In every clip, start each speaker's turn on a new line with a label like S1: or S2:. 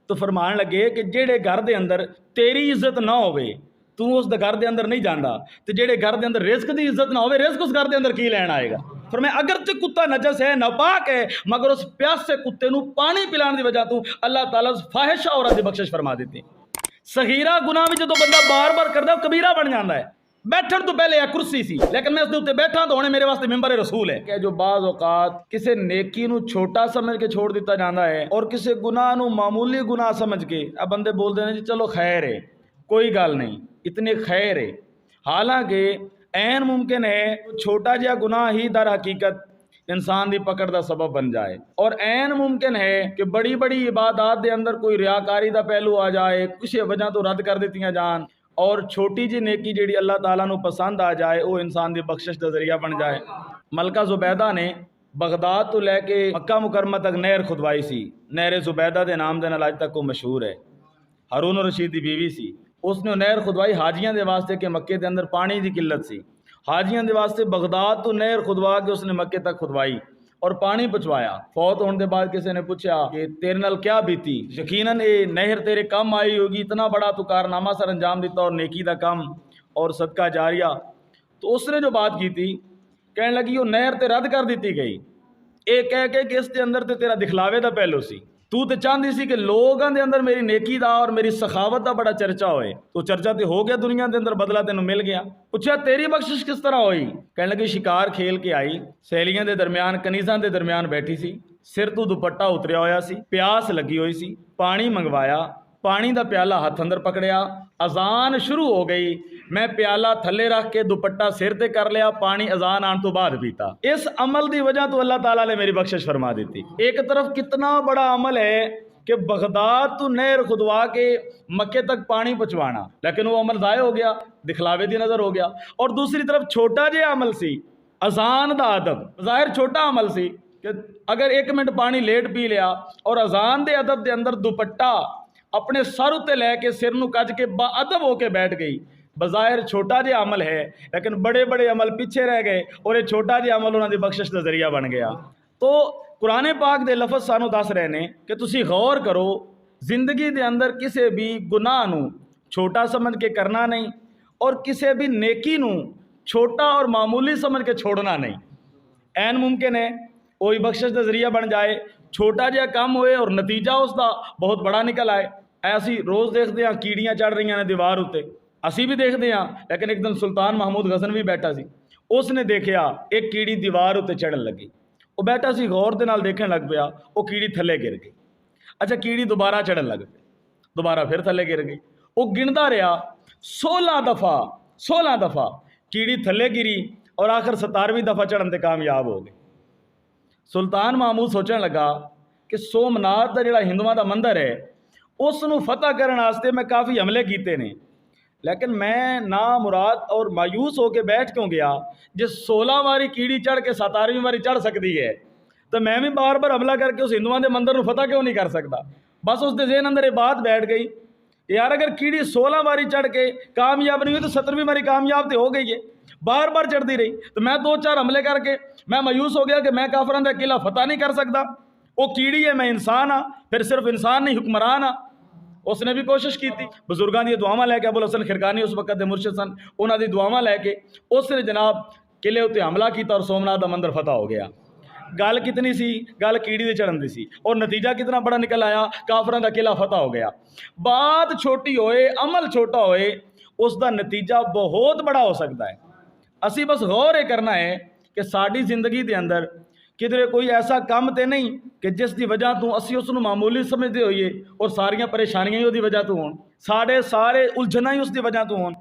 S1: تو فرمان لگے کہ جہے گھر دے اندر تیری عزت نہ ہوئے تو اس گھر دے اندر نہیں جانا، تو جہے گھر دے اندر رزق دی عزت نہ ہوئے رزق اس گھر دے اندر کی لین آئے گا؟ فرمایا اگرچہ کتا نجس ہے ناپاک ہے مگر اس پیاسے کتے نو پانی پلان دی وجہ تو اللہ تعالیٰ فاحشہ عورت دی بخشش فرما دیتی۔ صغیرہ گناہ بھی جدو بندہ بار بار کردا ہے کبیرہ بن جاتا ہے۔ بیٹھن تو پہلے ایک کرسی سی لیکن میں اس دے اوتے بیٹھا تو ہونے میرے واسطے ممبر رسول ہے کہ جو بعض اوقات کسے نیکی نو چھوٹا سمجھ کے چھوڑ دیتا جاتا ہے اور کسے گناہ نو معمولی گناہ سمجھ کے اب بندے بول دے جی چلو خیر ہے کوئی گل نہیں اتنے خیر ہے، حالانکہ عین ممکن ہے چھوٹا جہا گناہ ہی در حقیقت انسان دی پکڑ دا سبب بن جائے، اور عین ممکن ہے کہ بڑی بڑی عبادات دے اندر کوئی ریاکاری دا پہلو آ جائے، کسی وجہ تو رد کر دیتیاں جان، اور چھوٹی جی نیکی جیڑی اللہ تعالیٰ نو پسند آ جائے وہ انسان دی بخشش دا ذریعہ بن جائے۔ ملکہ زبیدہ نے بغداد تو لے کے مکہ مکرمہ تک نہر کھدوائی سی، نہر زبیدہ دے نام دے نال اج تک وہ مشہور ہے، ہارون الرشید دی بیوی سی۔ اس نے نہر کھدوائی حاجیاں دے واسطے کہ مکے دے اندر پانی دی قلت سی، حاجیاں دے واسطے بغداد تو نہر کھدوا کے اس نے مکے تک کھدوائی اور پانی پہنچوایا۔ فوت ہونے دے بعد کسی نے پوچھا کہ تیرے نال کیا بیتی؟ یقیناً یہ نہر تیرے کم آئی ہوگی، اتنا بڑا تو کارنامہ سر انجام دیتا اور نیکی دا کم اور صدقہ جاریہ۔ تو اس نے جو بات کی تھی کہنے لگی وہ نہر تے رد کر دیتی گئی، اے کہہ کے کہ اس دے اندر تے تیرا دکھلاوے دا پہلو سی، تو تے چاہندی سی کہ لوگاں دے اندر میری نیکی دا اور میری سخاوت دا بڑا چرچا ہوئے، تو چرچا تے ہو گیا دنیا دے اندر، بدلہ تینوں مل گیا۔ پوچھا تیری بخشش کس طرح ہوئی؟ کہنے لگی شکار کھیل کے آئی، سہیلیاں دے درمیان کنیزاں دے درمیان بیٹھی سی، سر تو دوپٹہ اتریا ہویا سی، پیاس لگی ہوئی سی، پانی منگوایا، پانی دا پیالہ ہاتھ اندر پکڑیا، اذان شروع ہو گئی، میں پیالہ تھلے رکھ کے دوپٹہ سر تے کر لیا، پانی اذان آن تو بعد پیتا۔ اس عمل دی وجہ تو اللہ تعالیٰ نے میری بخشش فرما دیتی۔ ایک طرف کتنا بڑا عمل ہے کہ بغداد تو نہر کھدوا کے مکے تک پانی پہنچوانا، لیکن وہ عمل ضائع ہو گیا، دکھلاوے دی نظر ہو گیا۔ اور دوسری طرف چھوٹا جہا عمل سی اذان دا ادب، ظاہر چھوٹا عمل سی کہ اگر 1 منٹ پانی لیٹ پی لیا اور اذان دے ادب دے اندر دوپٹہ اپنے سر اتے لے کے سر نو کج کے با ادب ہو کے بیٹھ گئی، بظاہر چھوٹا جہا عمل ہے لیکن بڑے بڑے عمل پیچھے رہ گئے اور یہ چھوٹا جہا عمل انہوں نے بخشش کا ذریعہ بن گیا۔ تو قرآن پاک دے لفظ سانو دس رہے ہیں کہ تسی غور کرو زندگی دے اندر کسے بھی گناہ نو چھوٹا سمجھ کے کرنا نہیں اور کسے بھی نیکی نو چھوٹا اور معمولی سمجھ کے چھوڑنا نہیں۔ عین ممکن ہے وہی بخشش کا ذریعہ بن جائے، چھوٹا جہا کام ہوئے اور نتیجہ اس دا بہت بڑا نکل آئے۔ ایسی روز دیکھتے ہیں کیڑیاں چڑھ رہی ہیں دیوار ہوتے، اسی بھی دیکھتے ہیں، لیکن ایک دن سلطان محمود غزنوی بیٹھا سی، اس نے دیکھیا ایک کیڑی دیوار ہوتے چڑھن لگی، وہ بیٹھا سی غور دے نال دیکھنے لگ پیا، وہ کیڑی تھلے گر گئی۔ اچھا کیڑی دوبارہ چڑھن لگ پئی، دوبارہ پھر تھلے گر گئی، وہ گندا رہا 16 دفعہ کیڑی تھلے گری اور آخر 17ویں دفعہ چڑھن تے کامیاب ہو گئی۔ سلطان محمود سوچنے لگا کہ سومناتھ دا جڑا ہندوؤں دا مندر ہے اس نو فتح کرنے واسطے میں کافی حملے کیتے نے، لیکن میں نامراد اور مایوس ہو کے بیٹھ کیوں گیا؟ جس 16 واری کیڑی چڑھ کے 17ویں واری چڑھ سکتی ہے تو میں بھی بار بار حملہ کر کے اس ہندوؤں دے مندر نو فتح کیوں نہیں کر سکتا؟ بس اس دے ذہن اندر یہ بات بیٹھ گئی یار اگر کیڑی 16 واری چڑھ کے کامیاب نہیں ہوئی تو 17ویں واری کامیاب تو ہو گئی ہے، بار بار چڑھتی رہی، تو میں 2-4 حملے کر کے میں مایوس ہو گیا کہ میں کافران دا قلعہ فتح نہیں کر سکتا، وہ کیڑی ہے میں انسان ہاں، پھر صرف انسان نہیں حکمران ہاں۔ اس نے بھی کوشش کی تھی، بزرگاں دی دعاواں لے کے، ابو الحسن خرقانی اس وقت دے مرشد سن، انہاں دی دعاواں لے کے اس نے جناب قلعے تے حملہ کیتا اور سومناتھ دا مندر فتح ہو گیا۔ گل کتنی سی؟ گل کیڑی دے چڑھن دی سی، اور نتیجہ کتنا بڑا نکل آیا؟ کافراں دا قلعہ فتح ہو گیا۔ بات چھوٹی ہوئے، عمل چھوٹا ہوئے، اس دا نتیجہ بہت بڑا ہو سکتا ہے۔ اسی بس غور یہ کرنا ہے کہ ساری زندگی دے اندر کدھر کوئی ایسا کام تے نہیں کہ جس دی وجہ تو اسی اس نو معمولی سمجھتے ہوئیے اور ساریاں پریشانیاں ہی اس دی وجہ تو ہون، سارے الجھنا ہی اس دی وجہ تو ہون،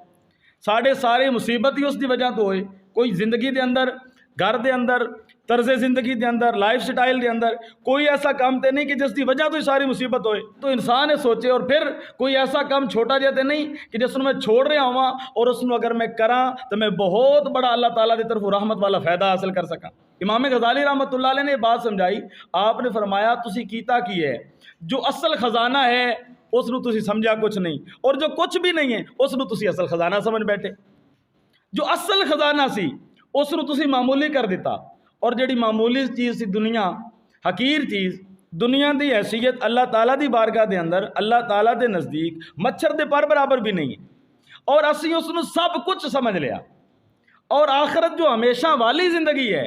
S1: سارے مصیبت ہی اس دی وجہ تو ہوئے۔ کوئی زندگی دے اندر، گھر دے اندر، طرز زندگی دے اندر، لائف سٹائل دے اندر کوئی ایسا کام تے نہیں کہ جس دی وجہ تو ہی ساری مصیبت ہوئے۔ تو انسان سوچے، اور پھر کوئی ایسا کام چھوٹا جہا تے نہیں کہ جس میں چھوڑ رہا ہوں اور اس اگر میں کراں تو میں بہت بڑا اللہ تعالیٰ دی طرف رحمت والا فائدہ حاصل کر سکاں۔ امام غزالی رحمۃ اللہ علیہ نے یہ بات سمجھائی، آپ نے فرمایا تسی کیتا کی ہے، جو اصل خزانہ ہے اس نو تسی سمجھا کچھ نہیں، اور جو کچھ بھی نہیں ہے اس نو تسی اصل خزانہ سمجھ بیٹھے۔ جو اصل خزانہ سی اس نو تسی معمولی کر دیتا، اور جڑی معمولی چیز سی دنیا، حقیر چیز، دنیا دی حیثیت اللہ تعالیٰ دی بارگاہ دے اندر اللہ تعالیٰ دے نزدیک مچھر دے پر برابر بھی نہیں ہے، اور اسی اس نو سب کچھ سمجھ لیا، اور آخرت جو ہمیشہ والی زندگی ہے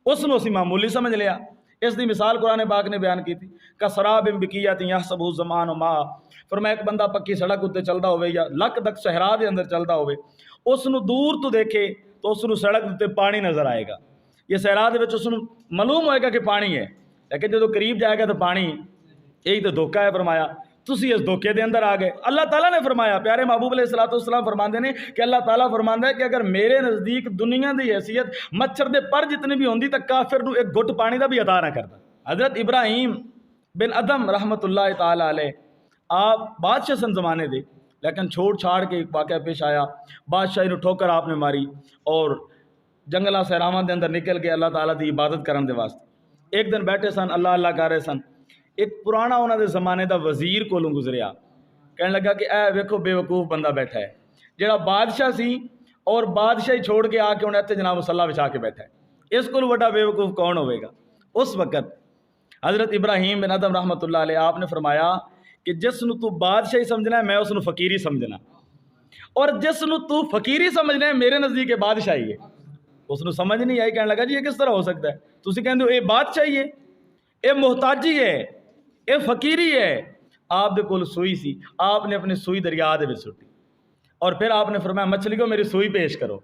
S1: اس نو اسی معمولی سمجھ لیا۔ اس دی مثال قرآن پاک نے بیان کی تھی، کسراب بقیت یحسبہ الظمآن ماء، فرمایا ایک بندہ پکی سڑک اتنے چلدا ہوئے یا لک دک صحرا دے اندر چلدا ہوئے، اس نو دور تو دیکھے تو اس نو سڑک تے پانی نظر آئے گا، یہ صحرا دے وچ اس نو معلوم ہوئے گا کہ پانی ہے، لیکن جب قریب جائے گا تو پانی یہی تو دھوکا ہے۔ فرمایا تسی اس دھوکے دے اندر آ گئے۔ اللہ تعالیٰ نے فرمایا، پیارے محبوب علیہ السلام فرماندے نے کہ اللہ تعالیٰ فرماندا ہے کہ اگر میرے نزدیک دنیا دی حیثیت مچھر دے پر جتنی بھی ہوندی تو کافر نو ایک گھٹ پانی دا بھی عطا نہ کرتا۔ حضرت ابراہیم بن ادم رحمۃ اللہ تعالیٰ علیہ آپ بادشاہ سن زمانے دے، لیکن چھوڑ چھاڑ کے ایک واقعہ پیش آیا، بادشاہی نو ٹھوکر آپ نے ماری اور جنگلاں صحراواں دے اندر نکل کے اللہ تعالیٰ دی عبادت کرن دے واسطے۔ ایک دن بیٹھے سن اللہ اللہ کر رہے سن، ایک پرانا انہوں دے زمانے دا وزیر کولوں گزریا، کہنے لگا کہ اے ویکھو بے وقوف بندہ بیٹھا ہے جڑا بادشاہ سی اور بادشاہی چھوڑ کے آ کے انہیں اتنے جناب مصلی بچھا کے بیٹھا ہے، اس کو بڑا بے وقوف کون ہوئے گا؟ اس وقت حضرت ابراہیم بن ادم رحمۃ اللہ علیہ آپ نے فرمایا کہ جس نو تو بادشاہی سمجھنا ہے میں اس نو فقیری سمجھنا، اور جس نو تو فقیری سمجھنا ہے میرے نزدیک بادشاہی ہے۔ اس نو سمجھ نہیں آئی، کہنے لگا جی یہ کس طرح ہو سکتا ہے؟ تسی کہندے ہو اے بادشاہی ہے، اے محتاجی ہے، اے فقیری ہے۔ آپ دے کول سوئی سی، آپ نے اپنی سوئی دریا دے وچ سٹی، اور پھر آپ نے فرمایا مچھلیوں میری سوئی پیش کرو۔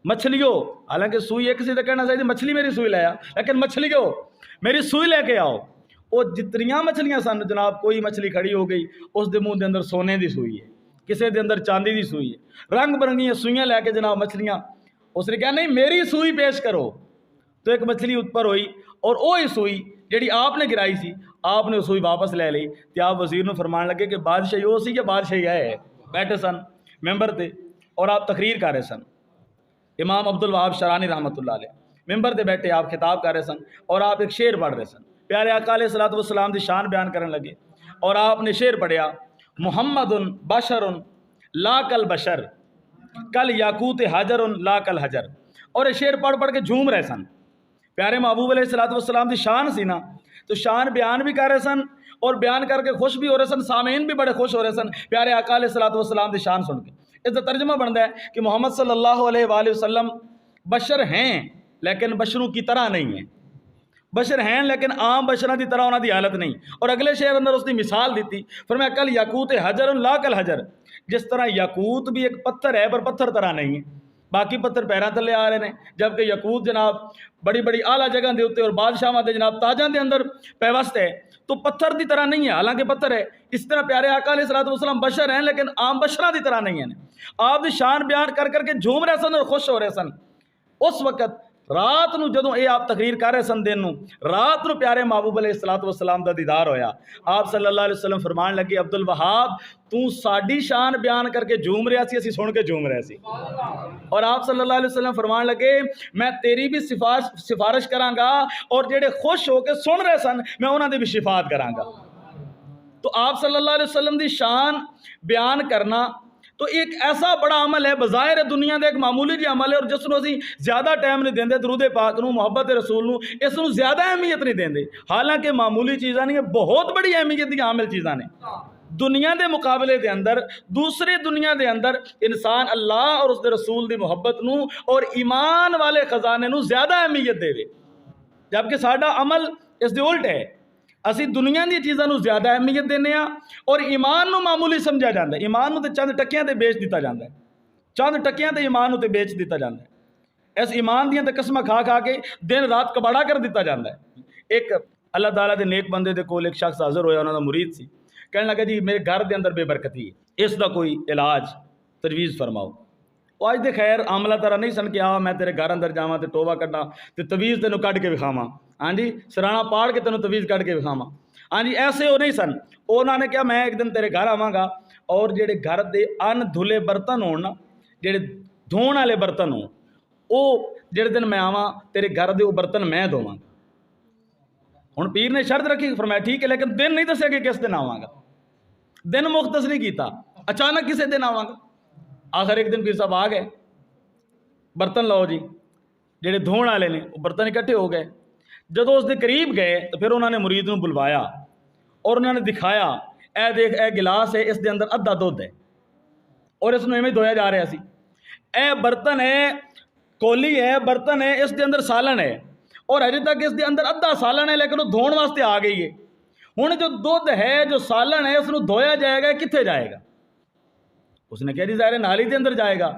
S1: مچھلیوں، حالانکہ سوئی ایک سی تو کہنا چاہیے مچھلی میری سوئی لے آ، لیکن مچھلیوں میری سوئی لے کے آؤ۔ وہ جتنیاں مچھلیاں سن جناب، کوئی مچھلی کھڑی ہو گئی اس دے منہ دے اندر سونے دی سوئی ہے، کسے دے اندر چاندی دی سوئی ہے، رنگ برنگیاں سوئیاں لے کے جناب مچھلیاں، اس نے کہا نہیں میری سوئی پیش کرو۔ تو ایک مچھلی اوپر ہوئی اور وہی سوئی جیڑی آپ نے گرائی سی آپ نے سوئی واپس لے لی، تے آپ وزیر نو فرمان لگے کہ بادشاہی وہ سی یا بادشاہی ہے؟ بیٹھے سن ممبر تے اور آپ تقریر کر رہے سن، امام عبد الوہاب شرانی رحمۃ اللہ علیہ ممبر تے بیٹھے آپ خطاب کر رہے سن اور آپ ایک شعر پڑھ رہے سن، پیارے آقا علیہ الصلوۃ والسلام دی شان بیان کرنے لگے، اور آپ نے شعر پڑھیا، محمد بشر لا کل بشر کل یاقوت حجر لا کل حجر، اور یہ شعر پڑھ پڑھ کے جھوم رہے سن۔ پیارے محبوب علیہ الصلوۃ والسلام دی شان سی نا، تو شان بیان بھی کر رہے سن اور بیان کر کے خوش بھی ہو رہے سن، سامعین بھی بڑے خوش ہو رہے سن پیارے آقا علیہ الصلوۃ والسلام دی شان سن کے۔ اس کا ترجمہ بنتا ہے کہ محمد صلی اللہ علیہ وآلہ وسلم بشر ہیں لیکن بشروں کی طرح نہیں ہیں، بشر ہیں لیکن عام بشراں دی طرح انہاں دی حالت نہیں۔ اور اگلے شعر اندر اس دی مثال دیتی، فرمایا کل یاقوت حجر لا کل حجر، جس طرح یاقوت بھی ایک پتھر ہے پر پتھر طرح نہیں ہے، باقی پتھر پیراں تھلے آ رہے ہیں، جبکہ یاقوت جناب بڑی بڑی اعلیٰ جگہ دے ہوتے اور بادشاہاں دے جناب تاجاں دے اندر پیوست ہے، تو پتھر دی طرح نہیں ہے حالانکہ پتھر ہے۔ اس طرح پیارے آقا علیہ الصلوۃ والسلام بشر ہیں لیکن عام بشراں دی طرح نہیں ہیں۔ آپ دی شان بیان کر کر کے جھوم رہے سن اور خوش ہو رہے سن۔ اس وقت رات نو جدوں اے آپ تقریر کر رہے سن دن نو، رات نو پیارے محبوب علیہ الصلوۃ والسلام دا دیدار ہویا۔ آپ صلی اللہ علیہ وسلم فرمان لگے عبد الوہاب تو ساڈی شان بیان کر کے جھوم رہا سی، اسی سن کے جھوم رہے سی۔ اور آپ صلی اللہ علیہ وسلم فرمان لگے میں تیری بھی سفارش کراں گا اور جڑے خوش ہو کے سن رہے سن میں انہاں دی بھی شفاعت کراں گا۔ تو آپ صلی اللہ علیہ وسلم دی شان بیان کرنا تو ایک ایسا بڑا عمل ہے، بظاہر دنیا دے ایک معمولی جی عمل ہے، اور جس نو اسی زیادہ ٹائم نہیں دیندے، درود پاک نو محبت رسول نو اس نو زیادہ اہمیت نہیں دیندے، حالانکہ معمولی چیزاں نہیں، بہت بڑی اہمیت دی عامل چیزاں نے۔ دنیا دے مقابلے دے اندر دوسری دنیا دے اندر انسان اللہ اور اس دے رسول دی محبت نو اور ایمان والے خزانے نو زیادہ اہمیت دے، جبکہ ساڈا عمل اس دے الٹ ہے، اسی دنیا دی چیزاں نو زیادہ اہمیت دینے ہاں اور ایمان نو معمولی سمجھا جاندہ ہے۔ ایمان نو تے چند ٹکیاں تے بیچ دیتا جاندہ ہے، چند ٹکیاں تے ایمان نو تے بیچ دیتا جاندہ ہے، اس ایمان دیاں تے قسمہ کھا کھا کے دن رات کباڑا کر دیتا جاندہ ہے۔ ایک اللہ تعالیٰ دے نیک بندے دے کول ایک شخص حاضر ہویا، انہوں نے مرید سی، کہنے لگا جی میرے گھر دے اندر بے برکتی ہے، اس دا کوئی علاج تجویز فرماؤ۔ وہ اج دے خیر عاملہ طرح نہیں سن کہ میں تیرے گھر اندر جاواں تے توبہ کڈاں تے تویز تینوں کڈ کے وکھاواں، ہاں جی سرانا پاڑ کے تینوں تویز کڈ کے وکھاواں، ہاں جی ایسے وہ نہیں سن۔ انہوں نے کہا میں ایک دن تیرے گھر آواں گا اور جڑے گھر دے ان دھلے برتن ہون نا، جڑے دھون والے برتن ہون، وہ جڑے دن میں آواں تیرے گھر دے وہ برتن میں دھواں گا۔ ہن پیر نے شرط رکھی، فرمایا ٹھیک ہے، لیکن دن نہیں دسیا کہ کس دن آواں گا، دن مختص نہیں کیتا، اچانک کسے دن آواں گا۔ آخر ایک دن پیر صاحب آ گئے، برتن لاؤ جی، جڑے دھون والے نے وہ برتن اکٹھے ہو گئے، ਜਦੋਂ ਉਸ ਦੇ ਕਰੀਬ ਗਏ ਤਾਂ ਫਿਰ ਉਹਨਾਂ ਨੇ ਮੁਰੀਦ ਨੂੰ ਬੁਲਵਾਇਆ ਔਰ ਉਹਨਾਂ ਨੇ ਦਿਖਾਇਆ, ਇਹ ਦੇਖ ਇਹ ਗਿਲਾਸ ਹੈ, ਇਸ ਦੇ ਅੰਦਰ ਅੱਧਾ ਦੁੱਧ ਹੈ ਔਰ ਇਸ ਨੂੰ ਐਵੇਂ ਧੋਇਆ ਜਾ ਰਿਹਾ ਸੀ। ਇਹ ਬਰਤਨ ਹੈ, ਕੋਲੀ ਹੈ, ਬਰਤਨ ਹੈ, ਇਸ ਦੇ ਅੰਦਰ ਸਾਲਣ ਹੈ ਔਰ ਅਜੇ ਤੱਕ ਇਸ ਦੇ ਅੰਦਰ ਅੱਧਾ ਸਾਲਣ ਹੈ, ਲੇਕਿਨ ਉਹ ਧੋਣ ਵਾਸਤੇ ਆ ਗਈ ਹੈ। ਹੁਣ ਜੋ ਦੁੱਧ ਹੈ, ਜੋ ਸਾਲਣ ਹੈ, ਉਸ ਨੂੰ ਧੋਇਆ ਜਾਏਗਾ, ਕਿੱਥੇ ਜਾਏਗਾ? ਉਸਨੇ ਕਿਹਾ ਜੀ ਜ਼ਾਹਿਰ ਨਾਲੀ ਦੇ ਅੰਦਰ ਜਾਏਗਾ।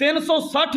S1: 360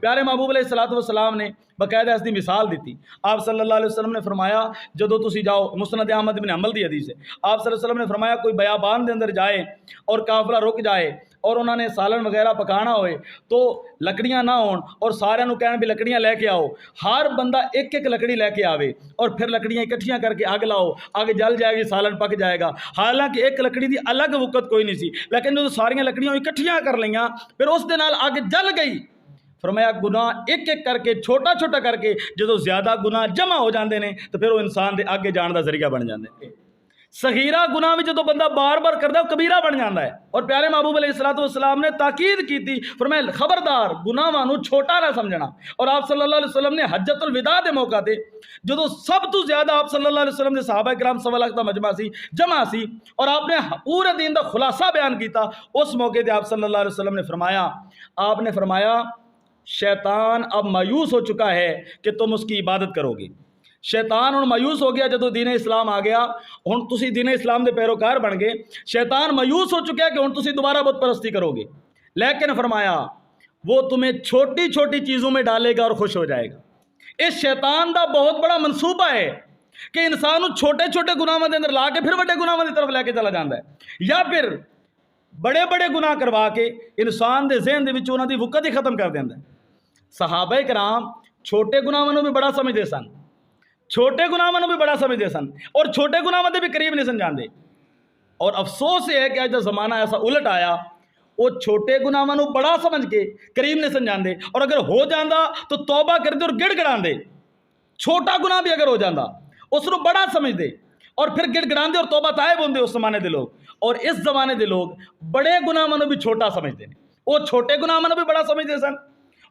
S1: پیارے محبوب علیہ الصلوۃ والسلام نے باقاعدہ اس کی مثال دیتی. آپ صلی اللہ علیہ وسلم نے فرمایا جدو تسی جاؤ, مسند احمد بن حنبل دی حدیث ہے, آپ صلی اللہ علیہ وسلم نے فرمایا کوئی بیابان دے اندر جائے اور قافلہ رک جائے اور انہوں نے سالن وغیرہ پکانا ہوئے تو لکڑیاں نہ ہون اور سارے نو کہن بھی لکڑیاں لے کے آؤ, ہر بندہ ایک ایک لکڑی لے کے آوے اور پھر لکڑیاں اکٹھیاں کر کے آگ لاؤ, آگے جل جائے گی, سالن پک جائے گا. حالانکہ ایک لکڑی دی الگ وقت کوئی نہیں سی, لیکن جو ساریاں لکڑیاں اکٹھیاں کر لیاں پھر اس دے نال آگے جل گئی. فرمایا گناہ ایک ایک کر کے چھوٹا چھوٹا کر کے جدو زیادہ گناہ جمع ہو جاندے نے تو پھر وہ انسان دے آگے جان دا ذریعہ بن جاندے. صغیرہ گناہ بھی جدو بندہ بار بار کردا ہے کبیرہ بن جاندہ ہے. اور پیارے محبوب علیہ الصلوۃ والسلام نے تاکید کی تھی, فرمایا خبردار گناہاں نو چھوٹا نہ سمجھنا. اور آپ صلی اللہ علیہ وسلم نے حجۃ الوداع دے موقع تے جدو سب تو زیادہ آپ صلی اللہ علیہ وسلم دے صحابہ کرام 1.25 لاکھ دا مجمع سی, جمع سی, اور آپ نے پورے دین دا خلاصہ بیان کیتا. اس موقع تے آپ صلی اللہ علیہ وسلم نے فرمایا شیطان اب مایوس ہو چکا ہے کہ تم اس کی عبادت کرو گے. شیطان ہن مایوس ہو گیا جدو دین اسلام آ گیا, ہن تسی دین اسلام دے پیروکار بن گئے. شیطان مایوس ہو چکا ہے کہ ہن تسی دوبارہ بت پرستی کرو گے, لیکن فرمایا وہ تمہیں چھوٹی چھوٹی چیزوں میں ڈالے گا اور خوش ہو جائے گا. اس شیطان دا بہت بڑا منصوبہ ہے کہ انسان چھوٹے چھوٹے گناہاں دے اندر لا کے پھر بڑے گناہاں دی طرف لے کے چلا جاندا ہے, یا پھر بڑے بڑے گناہ کروا کے انسان دے ذہن دے وچ انہاں دی وقت ہی ختم کر دیندا ہے. صحابہ کرام چھوٹے گناہاں نوں بھی بڑا سمجھدے سن, چھوٹے گناہاں نوں بھی بڑا سمجھدے سن اور چھوٹے گناہاں دے بھی قریب نہیں سن جاندے. اور افسوس یہ ہے کہ اج دا زمانہ ایسا الٹ آیا, وہ چھوٹے گناہاں نوں بڑا سمجھ کے قریب نہیں سن جاندے, اور اگر ہو جاندا تو توبہ کردے اور گڑ گڑاندے. چھوٹا گناہ بھی اگر ہو جاندا اس نوں بڑا سمجھدے اور پھر گڑ گڑاندے اور توبہ طائب ہوندے اس زمانے دے لوگ. اور اس زمانے دے لوگ بڑے گناہاں نوں بھی چھوٹا سمجھدے نے, وہ چھوٹے گناہاں نوں بھی بڑا سمجھدے سن,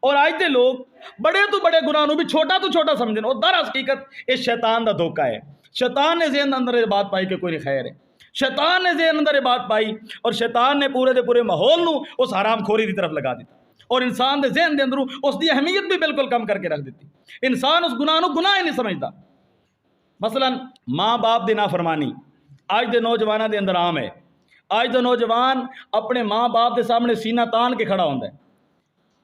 S1: اور آج دے لوگ بڑے تو بڑے گناہ نوں بھی چھوٹا تو چھوٹا سمجھدے ہیں. اور در حقیقت اس شیطان دا دھوکا ہے. شیطان نے ذہن اندر یہ بات پائی کہ کوئی نہیں خیر ہے, شیطان نے ذہن اندر یہ بات پائی اور شیطان نے پورے دے پورے ماحول نو اس حرام خوری دی طرف لگا دیتا, اور انسان دے ذہن دے اندروں اس دی اہمیت بھی بالکل کم کر کے رکھ دیتی. انسان اس گناہ نو گناہ ہی نہیں سمجھتا. مثلا ماں باپ دی نافرمانی آج دے نوجوانوں دے اندر عام ہے. آج دے نوجوان اپنے ماں باپ دے سامنے سینہ تان کے کھڑا ہوندا ہے.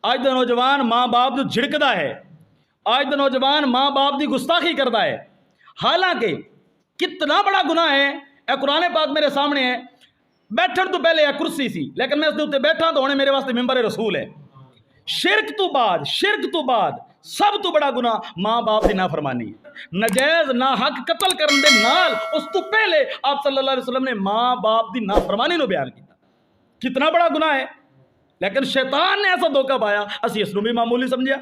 S1: آج دا نوجوان ماں باپ نو جھڑکدا ہے. آج دا نوجوان ماں باپ دی گستاخی کردا ہے. حالانکہ کتنا بڑا گناہ ہے, اے قرآن پاک میرے سامنے ہے. بیٹھن تو پہلے یہ کرسی سی, لیکن میں اس دے اوتے بیٹھا تو ہونے میرے واسطے ممبر رسول ہے. شرک تو بعد سب تو بڑا گناہ ماں باپ دی نافرمانی ہے. نجائز ناحق قتل کرن دے نال اس تو پہلے آپ صلی اللہ علیہ وسلم نے ماں باپ دی نافرمانی نو بیان کیتا. کتنا بڑا گناہ ہے, لیکن شیطان نے ایسا دھوکہ پایا, اسی اس نو بھی معمولی سمجھیا.